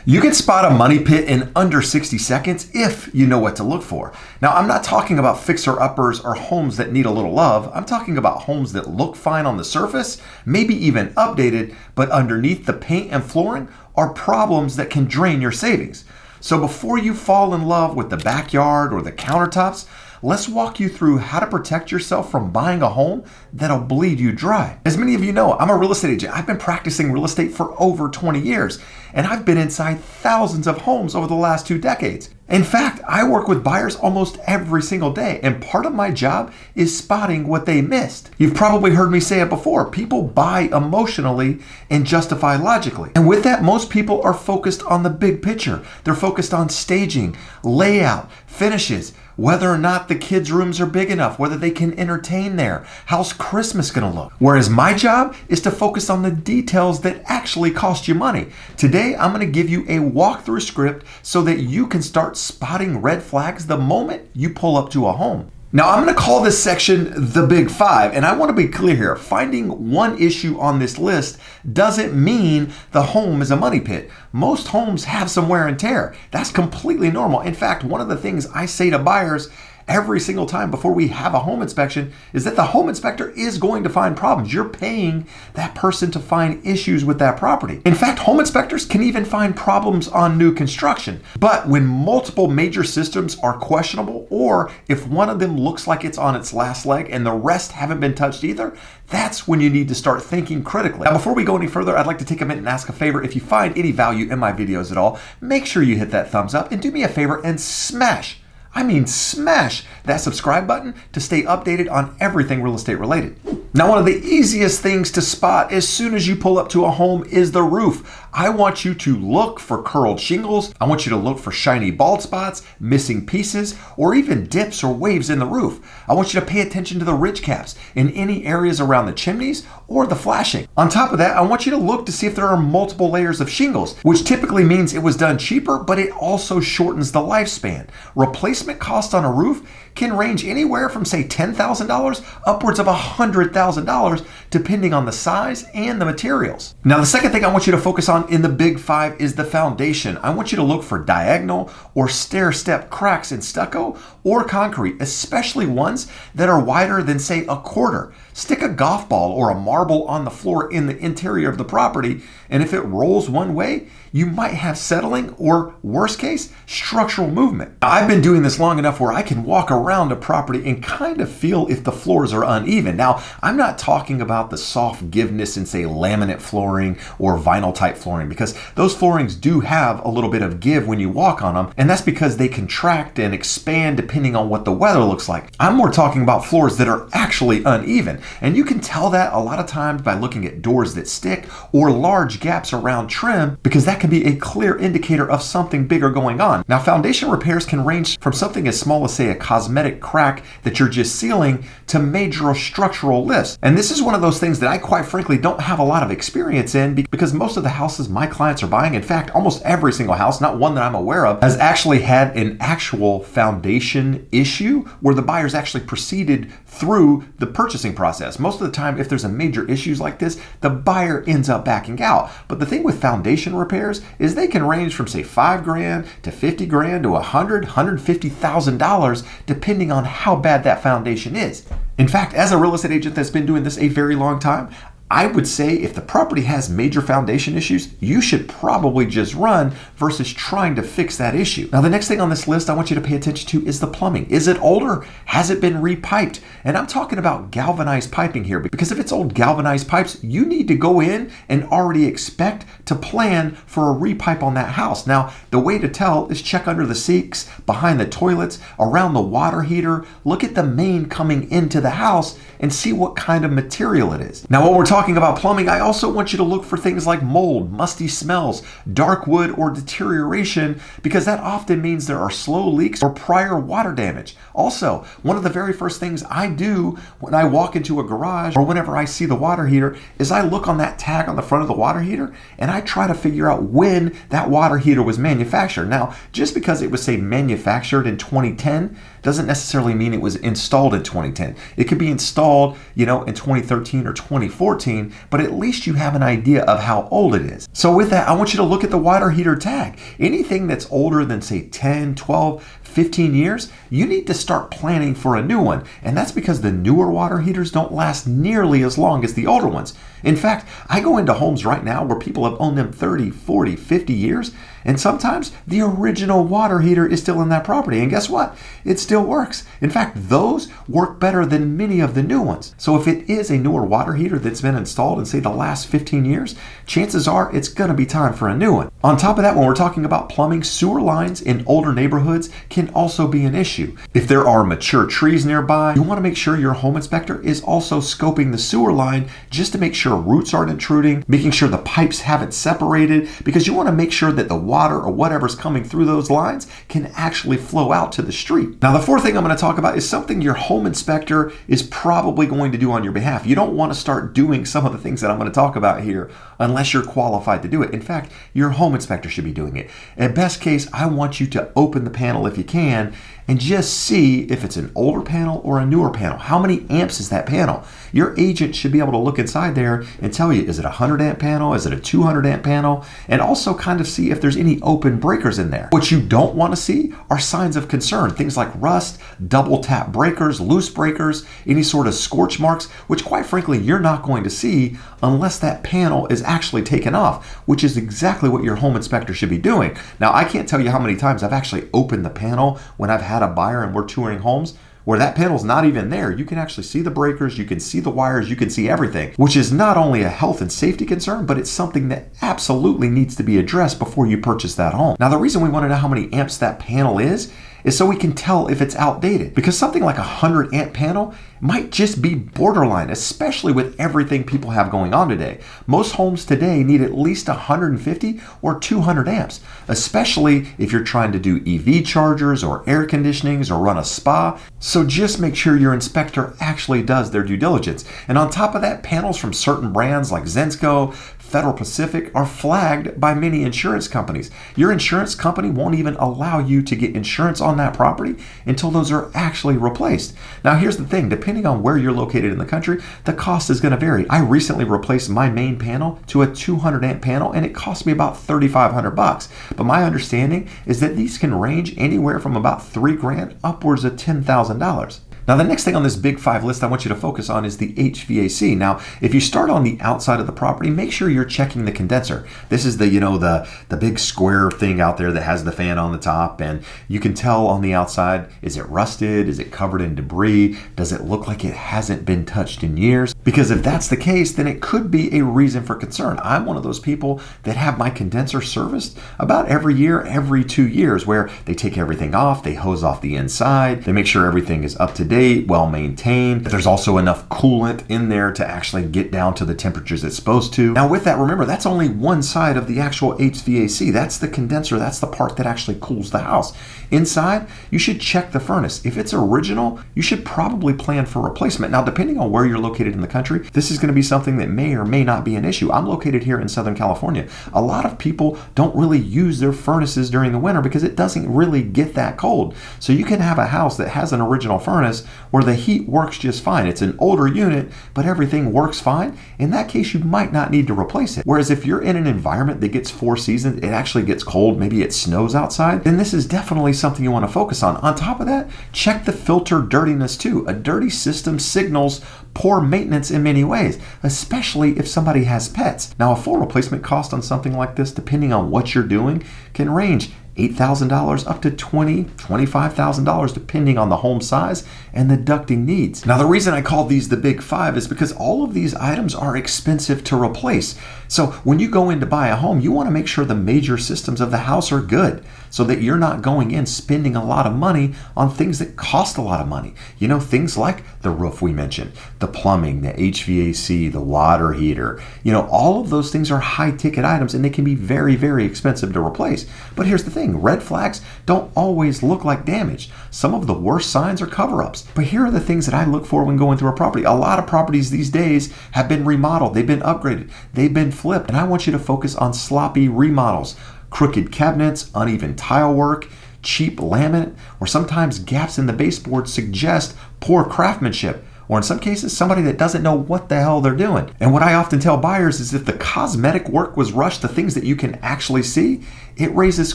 You can spot a money pit in under 60 seconds if you know what to look for. Now, I'm not talking about fixer-uppers or homes that need a little love. I'm talking about homes that look fine on the surface, maybe even updated, but underneath the paint and flooring are problems that can drain your savings. So before you fall in love with the backyard or the countertops, let's walk you through how to protect yourself from buying a home that'll bleed you dry. As many of you know, I'm a real estate agent. I've been practicing real estate for over 20 years, and I've been inside thousands of homes over the last 2 decades. In fact, I work with buyers almost every single day, and part of my job is spotting what they missed. You've probably heard me say it before. People buy emotionally and justify logically. And with that, most people are focused on the big picture. They're focused on staging, layout, finishes, whether or not the kids' rooms are big enough, whether they can entertain there, how's Christmas gonna look? Whereas my job is to focus on the details that actually cost you money. Today, I'm gonna give you a walkthrough script so that you can start spotting red flags the moment you pull up to a home. Now, I'm going to call this section the Big Five, and I want to be clear here. Finding one issue on this list doesn't mean the home is a money pit. Most homes have some wear and tear. That's completely normal. In fact, one of the things I say to buyers every single time before we have a home inspection is that the home inspector is going to find problems. You're paying that person to find issues with that property. In fact, home inspectors can even find problems on new construction. But when multiple major systems are questionable, or if one of them looks like it's on its last leg and the rest haven't been touched either, that's when you need to start thinking critically. Now, before we go any further, I'd like to take a minute and ask a favor. If you find any value in my videos at all, make sure you hit that thumbs up and do me a favor and smash that subscribe button to stay updated on everything real estate related. Now, one of the easiest things to spot as soon as you pull up to a home is the roof. I want you to look for curled shingles. I want you to look for shiny bald spots, missing pieces, or even dips or waves in the roof. I want you to pay attention to the ridge caps in any areas around the chimneys or the flashing. On top of that, I want you to look to see if there are multiple layers of shingles, which typically means it was done cheaper, but it also shortens the lifespan. Replacement cost on a roof can range anywhere from, say, $10,000 upwards of $100,000, depending on the size and the materials. Now, the second thing I want you to focus on in the Big Five is the foundation. I want you to look for diagonal or stair-step cracks in stucco or concrete, especially ones that are wider than, say, a quarter. Stick a golf ball or a marble on the floor in the interior of the property, and if it rolls one way, you might have settling or, worst case, structural movement. Now, I've been doing this long enough where I can walk around a property and kind of feel if the floors are uneven. Now, I'm not talking about the soft giveness in, say, laminate flooring or vinyl type flooring, because those floorings do have a little bit of give when you walk on them, and that's because they contract and expand depending on what the weather looks like. I'm more talking about floors that are actually uneven, and you can tell that a lot of times by looking at doors that stick or large gaps around trim, because that can be a clear indicator of something bigger going on. Now, foundation repairs can range from something as small as, say, a cosmetic crack that you're just sealing to major structural lifts. And this is one of those things that I quite frankly don't have a lot of experience in, because most of the houses my clients are buying, in fact, almost every single house, not one that I'm aware of, has actually had an actual foundation issue where the buyers actually proceeded through the purchasing process. Most of the time, if there's a major issues like this, the buyer ends up backing out. But the thing with foundation repairs is they can range from, say, $5,000 to $50,000 to $150,000, depending on how bad that foundation is. In fact, as a real estate agent that's been doing this a very long time, I would say if the property has major foundation issues, you should probably just run versus trying to fix that issue. Now, the next thing on this list I want you to pay attention to is the plumbing. Is it older? Has it been repiped? And I'm talking about galvanized piping here, because if it's old galvanized pipes, you need to go in and already expect to plan for a repipe on that house. Now, the way to tell is check under the sinks, behind the toilets, around the water heater, look at the main coming into the house and see what kind of material it is. Now, when we're talking about plumbing, I also want you to look for things like mold, musty smells, dark wood, or deterioration, because that often means there are slow leaks or prior water damage. Also, one of the very first things I do when I walk into a garage or whenever I see the water heater is I look on that tag on the front of the water heater and I try to figure out when that water heater was manufactured. Now, just because it was, say, manufactured in 2010 doesn't necessarily mean it was installed in 2010. It could be installed, in 2013 or 2014, 2014, but at least you have an idea of how old it is. So with that, I want you to look at the water heater tag. Anything that's older than say 10, 12, 15 years, you need to start planning for a new one. And that's because the newer water heaters don't last nearly as long as the older ones. In fact, I go into homes right now where people have owned them 30, 40, 50 years, and sometimes the original water heater is still in that property. And guess what? It still works. In fact, those work better than many of the new ones. So if it is a newer water heater that's been installed in, say, the last 15 years, chances are it's going to be time for a new one. On top of that, when we're talking about plumbing, sewer lines in older neighborhoods can also be an issue. If there are mature trees nearby, you want to make sure your home inspector is also scoping the sewer line just to make sure roots aren't intruding, making sure the pipes haven't separated, because you want to make sure that the water or whatever's coming through those lines can actually flow out to the street. Now, the fourth thing I'm going to talk about is something your home inspector is probably going to do on your behalf. You don't want to start doing some of the things that I'm going to talk about here unless you're qualified to do it. In fact, your home inspector should be doing it. At best case, I want you to open the panel if you can and just see if it's an older panel or a newer panel. How many amps is that panel? Your agent should be able to look inside there and tell you, is it a 100 amp panel? Is it a 200 amp panel? And also kind of see if there's any open breakers in there. What you don't want to see are signs of concern. Things like rust, double tap breakers, loose breakers, any sort of scorch marks, which quite frankly, you're not going to see unless that panel is actually taken off, which is exactly what your home inspector should be doing. Now, I can't tell you how many times I've actually opened the panel when I've had a buyer and we're touring homes where that panel's not even there. You can actually see the breakers, you can see the wires, you can see everything, which is not only a health and safety concern, but it's something that absolutely needs to be addressed before you purchase that home. Now, the reason we want to know how many amps that panel is so we can tell if it's outdated, because something like a 100 amp panel might just be borderline, especially with everything people have going on today. Most homes today need at least 150 or 200 amps, especially if you're trying to do EV chargers or air conditionings or run a spa. So just make sure your inspector actually does their due diligence. And on top of that, panels from certain brands like Zensco, Federal Pacific are flagged by many insurance companies. Your insurance company won't even allow you to get insurance on that property until those are actually replaced. Now, here's the thing, depending on where you're located in the country, the cost is going to vary. I recently replaced my main panel to a 200 amp panel and it cost me about $3,500. But my understanding is that these can range anywhere from about $3,000 upwards of $10,000. Now, the next thing on this big 5 list I want you to focus on is the HVAC. Now, if you start on the outside of the property, make sure you're checking the condenser. This is the big square thing out there that has the fan on the top, and you can tell on the outside, is it rusted? Is it covered in debris? Does it look like it hasn't been touched in years? Because if that's the case, then it could be a reason for concern. I'm one of those people that have my condenser serviced about every year, every 2 years, where they take everything off, they hose off the inside, they make sure everything is up to date, well maintained. There's also enough coolant in there to actually get down to the temperatures it's supposed to. Now with that, remember, that's only one side of the actual HVAC. That's the condenser. That's the part that actually cools the house. Inside, you should check the furnace. If it's original, you should probably plan for replacement. Now, depending on where you're located in the country, this is going to be something that may or may not be an issue. I'm located here in Southern California. A lot of people don't really use their furnaces during the winter because it doesn't really get that cold. So you can have a house that has an original furnace where the heat works just fine. It's an older unit, but everything works fine. In that case, you might not need to replace it. Whereas if you're in an environment that gets 4 seasons, it actually gets cold, maybe it snows outside, then this is definitely something you want to focus on. On top of that, check the filter dirtiness too. A dirty system signals poor maintenance in many ways, especially if somebody has pets. Now, a full replacement cost on something like this, depending on what you're doing, can range $8,000 up to $20,000, $25,000 depending on the home size and the ducting needs. Now, the reason I call these the big 5 is because all of these items are expensive to replace. So when you go in to buy a home, you want to make sure the major systems of the house are good so that you're not going in spending a lot of money on things that cost a lot of money. You know, things like the roof we mentioned, the plumbing, the HVAC, the water heater. You know, all of those things are high ticket items and they can be very, very expensive to replace. But here's the thing, red flags don't always look like damage. Some of the worst signs are cover-ups. But here are the things that I look for when going through a property. A lot of properties these days have been remodeled, they've been upgraded, they've been flipped. And I want you to focus on sloppy remodels, crooked cabinets, uneven tile work, cheap laminate, or sometimes gaps in the baseboard suggest poor craftsmanship. or in some cases, somebody that doesn't know what the hell they're doing. And what I often tell buyers is if the cosmetic work was rushed, the things that you can actually see, it raises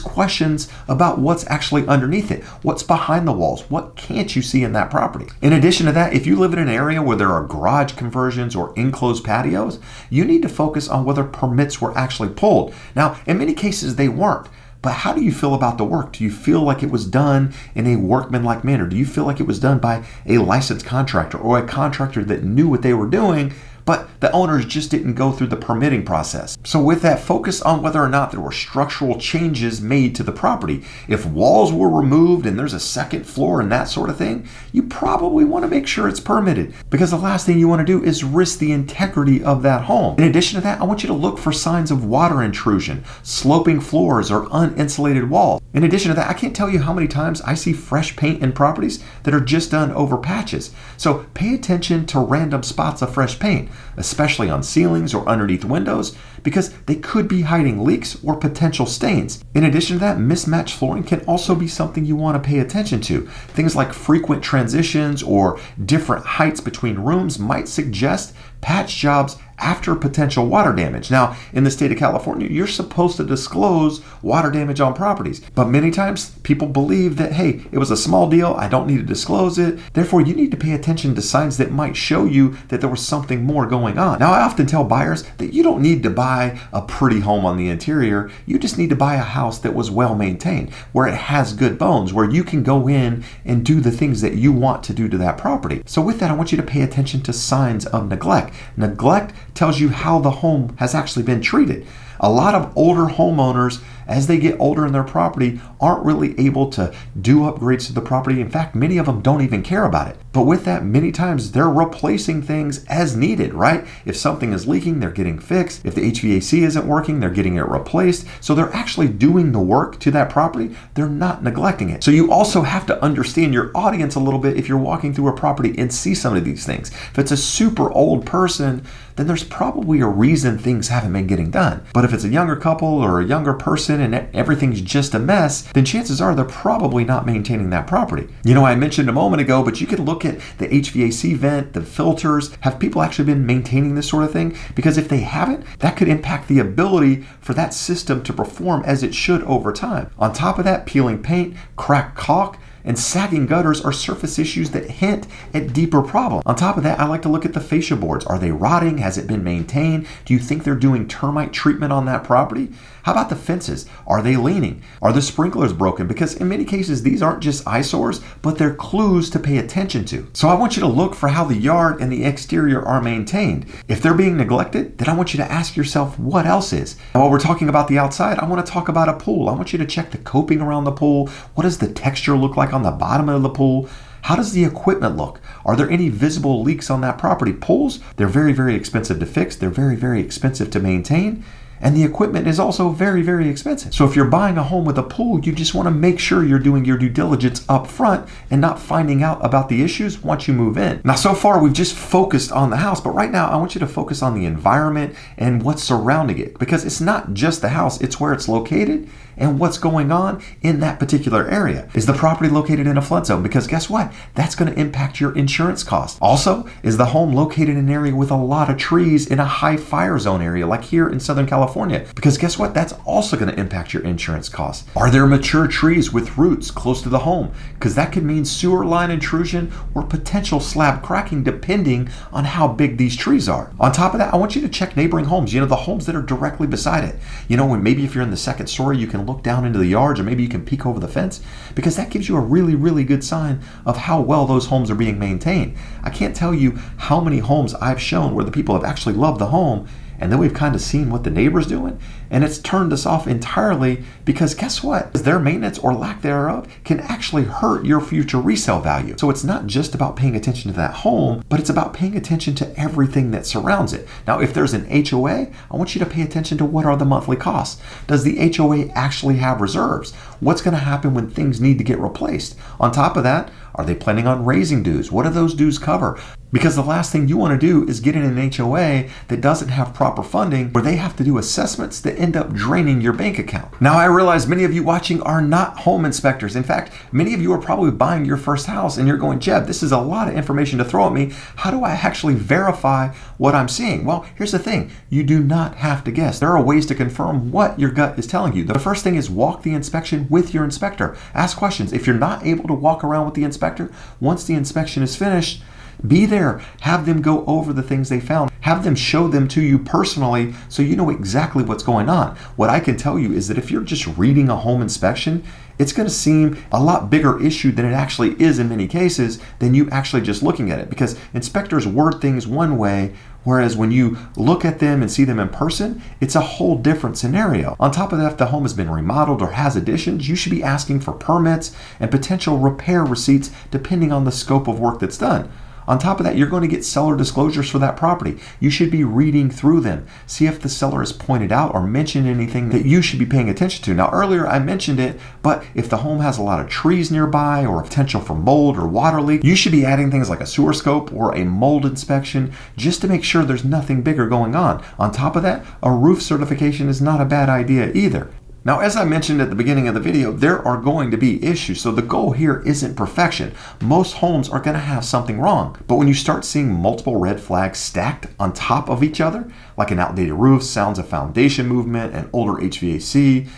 questions about what's actually underneath it. What's behind the walls? What can't you see in that property? In addition to that, if you live in an area where there are garage conversions or enclosed patios, you need to focus on whether permits were actually pulled. Now, in many cases, they weren't. But how do you feel about the work? Do you feel like it was done in a workmanlike manner? Do you feel like it was done by a licensed contractor or a contractor that knew what they were doing, but the owners just didn't go through the permitting process? So with that, focus on whether or not there were structural changes made to the property. If walls were removed and there's a second floor and that sort of thing, you probably want to make sure it's permitted, because the last thing you want to do is risk the integrity of that home. In addition to that, I want you to look for signs of water intrusion, sloping floors, or uninsulated walls. In addition to that, I can't tell you how many times I see fresh paint in properties that are just done over patches. So pay attention to random spots of fresh paint, especially on ceilings or underneath windows, because they could be hiding leaks or potential stains. In addition to that, mismatched flooring can also be something you want to pay attention to. Things like frequent transitions or different heights between rooms might suggest patch jobs after potential water damage. Now, in the state of California, you're supposed to disclose water damage on properties, but many times people believe that, hey, it was a small deal, I don't need to disclose it. Therefore, you need to pay attention to signs that might show you that there was something more going on. Now, I often tell buyers that you don't need to buy a pretty home on the interior. You just need to buy a house that was well maintained, where it has good bones, where you can go in and do the things that you want to do to that property. So with that, I want you to pay attention to signs of neglect. Neglect tells you how the home has actually been treated. A lot of older homeowners, as they get older in their property, aren't really able to do upgrades to the property. In fact, many of them don't even care about it. But with that, many times they're replacing things as needed, right? If something is leaking, they're getting fixed. If the HVAC isn't working, they're getting it replaced. So they're actually doing the work to that property. They're not neglecting it. So you also have to understand your audience a little bit if you're walking through a property and see some of these things. If it's a super old person, then there's probably a reason things haven't been getting done. But if it's a younger couple or a younger person and everything's just a mess, then chances are they're probably not maintaining that property. You know, I mentioned a moment ago, but you could look at the HVAC vent, the filters. Have people actually been maintaining this sort of thing? Because if they haven't, that could impact the ability for that system to perform as it should over time. On top of that, peeling paint, cracked caulk, and sagging gutters are surface issues that hint at deeper problems. On top of that, I like to look at the fascia boards. Are they rotting? Has it been maintained? Do you think they're doing termite treatment on that property? How about the fences? Are they leaning? Are the sprinklers broken? Because in many cases, these aren't just eyesores, but they're clues to pay attention to. So I want you to look for how the yard and the exterior are maintained. If they're being neglected, then I want you to ask yourself what else is. And while we're talking about the outside, I want to talk about a pool. I want you to check the coping around the pool. What does the texture look like on the bottom of the pool? How does the equipment look? Are there any visible leaks on that property? Pools, they're very, very expensive to fix. They're very, very expensive to maintain. And the equipment is also very, very expensive. So if you're buying a home with a pool, you just want to make sure you're doing your due diligence up front and not finding out about the issues once you move in. Now, so far, we've just focused on the house, but right now, I want you to focus on the environment and what's surrounding it, because it's not just the house, it's where it's located and what's going on in that particular area. Is the property located in a flood zone? Because guess what? That's going to impact your insurance costs. Also, is the home located in an area with a lot of trees in a high fire zone area, like here in Southern California? Because guess what? That's also going to impact your insurance costs. Are there mature trees with roots close to the home? Because that could mean sewer line intrusion or potential slab cracking, depending on how big these trees are. On top of that, I want you to check neighboring homes. You know, the homes that are directly beside it. You know, when maybe if you're in the second story, you can look down into the yards, or maybe you can peek over the fence, because that gives you a really, really good sign of how well those homes are being maintained. I can't tell you how many homes I've shown where the people have actually loved the home, and then we've kind of seen what the neighbor's doing, and it's turned us off entirely, because guess what? Their maintenance or lack thereof can actually hurt your future resale value. So it's not just about paying attention to that home, but it's about paying attention to everything that surrounds it. Now, if there's an HOA, I want you to pay attention to what are the monthly costs. Does the HOA actually have reserves? What's going to happen when things need to get replaced? On top of that, are they planning on raising dues? What do those dues cover? Because the last thing you want to do is get in an HOA that doesn't have proper improper funding where they have to do assessments that end up draining your bank account. Now, I realize many of you watching are not home inspectors. In fact, many of you are probably buying your first house and you're going, Jeb, this is a lot of information to throw at me. How do I actually verify what I'm seeing? Well, here's the thing. You do not have to guess. There are ways to confirm what your gut is telling you. The first thing is walk the inspection with your inspector. Ask questions. If you're not able to walk around with the inspector, once the inspection is finished, be there. Have them go over the things they found. Have them show them to you personally so you know exactly what's going on. What I can tell you is that if you're just reading a home inspection, it's going to seem a lot bigger issue than it actually is in many cases than you actually just looking at it, because inspectors word things one way, whereas when you look at them and see them in person, it's a whole different scenario. On top of that, if the home has been remodeled or has additions, you should be asking for permits and potential repair receipts depending on the scope of work that's done. On top of that, you're going to get seller disclosures for that property. You should be reading through them. See if the seller has pointed out or mentioned anything that you should be paying attention to. Now, earlier I mentioned it, but if the home has a lot of trees nearby or potential for mold or water leak, you should be adding things like a sewer scope or a mold inspection just to make sure there's nothing bigger going on. On top of that, a roof certification is not a bad idea either. Now, as I mentioned at the beginning of the video, there are going to be issues. So the goal here isn't perfection. Most homes are going to have something wrong. But when you start seeing multiple red flags stacked on top of each other, like an outdated roof, sounds of foundation movement, an older HVAC,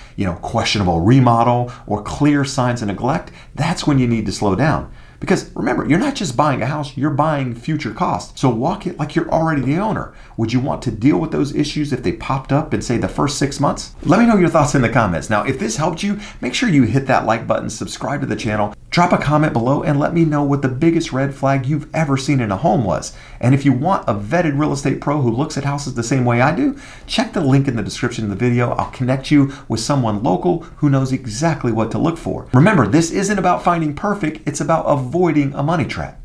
questionable remodel, or clear signs of neglect, that's when you need to slow down. Because remember, you're not just buying a house, you're buying future costs. So walk it like you're already the owner. Would you want to deal with those issues if they popped up in, say, the first 6 months? Let me know your thoughts in the comments. Now, if this helped you, make sure you hit that like button, subscribe to the channel, drop a comment below, and let me know what the biggest red flag you've ever seen in a home was. And if you want a vetted real estate pro who looks at houses the same way I do, check the link in the description of the video. I'll connect you with someone local who knows exactly what to look for. Remember, this isn't about finding perfect, it's about avoiding a money trap.